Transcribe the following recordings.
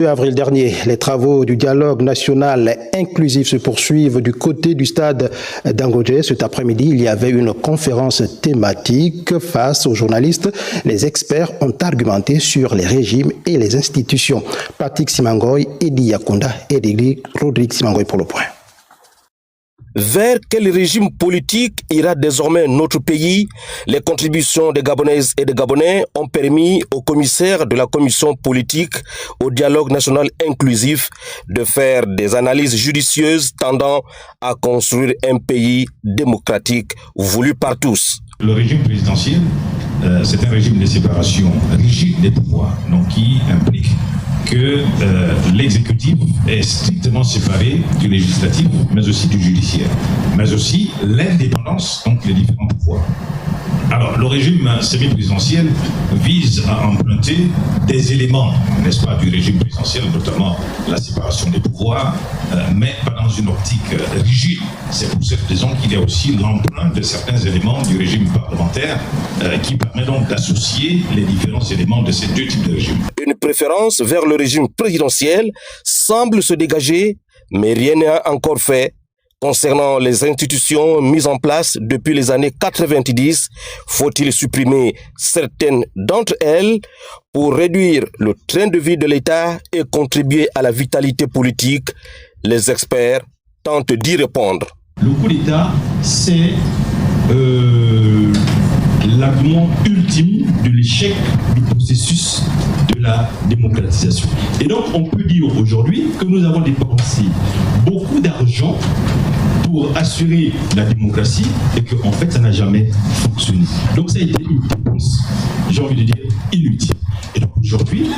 Le 2 avril dernier, les travaux du dialogue national inclusif se poursuivent du côté du stade d'Angodje. Cet après-midi, il y avait une conférence thématique face aux journalistes. Les experts ont argumenté sur les régimes et les institutions. Patrick Simangoy, Edi Yakonda et Rodrigue Simangoy pour le point. Vers quel régime politique ira désormais notre pays? Les contributions des Gabonaises et des Gabonais ont permis au commissaire de la commission politique au dialogue national inclusif de faire des analyses judicieuses tendant à construire un pays démocratique voulu par tous. Le régime présidentiel, c'est un régime de séparation rigide des pouvoirs, donc qui implique que l'exécutif est strictement séparé du législatif, mais aussi du judiciaire, mais aussi l'indépendance entre les différents pouvoirs. Alors, le régime semi-présidentiel vise à emprunter des éléments, n'est-ce pas, du régime présidentiel, notamment la séparation des pouvoirs, mais pas dans une optique rigide. C'est pour cette raison qu'il y a aussi l'emprunt de certains éléments du régime parlementaire qui permet donc d'associer les différents éléments de ces deux types de régimes. Une préférence vers le régime présidentiel semble se dégager, mais rien n'est encore fait. Concernant les institutions mises en place depuis les années 90, faut-il supprimer certaines d'entre elles pour réduire le train de vie de l'État et contribuer à la vitalité politique? Les experts tentent d'y répondre. Le coup d'État, c'est l'argument ultime de l'échec du processus de la démocratisation. Et donc, on peut dire aujourd'hui que nous avons dépensé beaucoup d'argent pour assurer la démocratie et que en fait ça n'a jamais fonctionné. Donc ça a été une dépense, j'ai envie de dire, inutile. Et donc aujourd'hui,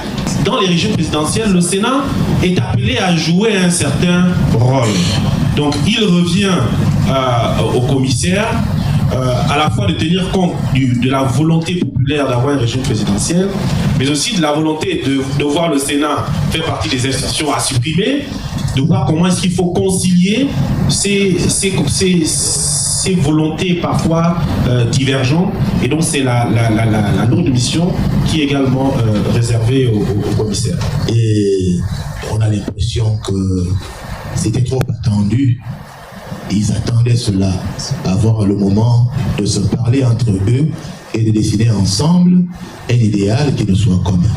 dans les régimes présidentiels, le Sénat est appelé à jouer un certain rôle. Donc il revient au commissaire à la fois de tenir compte de la volonté populaire d'avoir un régime présidentiel, mais aussi de la volonté de voir le Sénat faire partie des institutions à supprimer, de voir comment est-ce qu'il faut concilier ces volontés parfois divergentes. Et donc c'est la lourde mission qui est également réservée au commissaire. Et on a l'impression que c'était trop attendu. Ils attendaient cela, avoir le moment de se parler entre eux et de décider ensemble un idéal qui nous soit commun.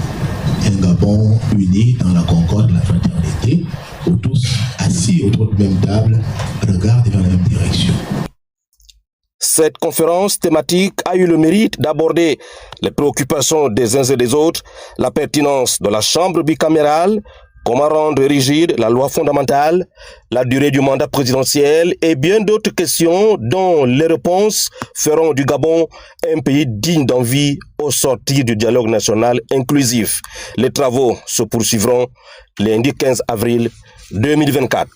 Un Gabon uni dans la concorde, la fraternité, où tous assis autour de la même table regardent vers la même direction. Cette conférence thématique a eu le mérite d'aborder les préoccupations des uns et des autres, la pertinence de la Chambre bicamérale, comment rendre rigide la loi fondamentale, la durée du mandat présidentiel et bien d'autres questions dont les réponses feront du Gabon un pays digne d'envie au sortir du dialogue national inclusif. Les travaux se poursuivront lundi 15 avril 2024.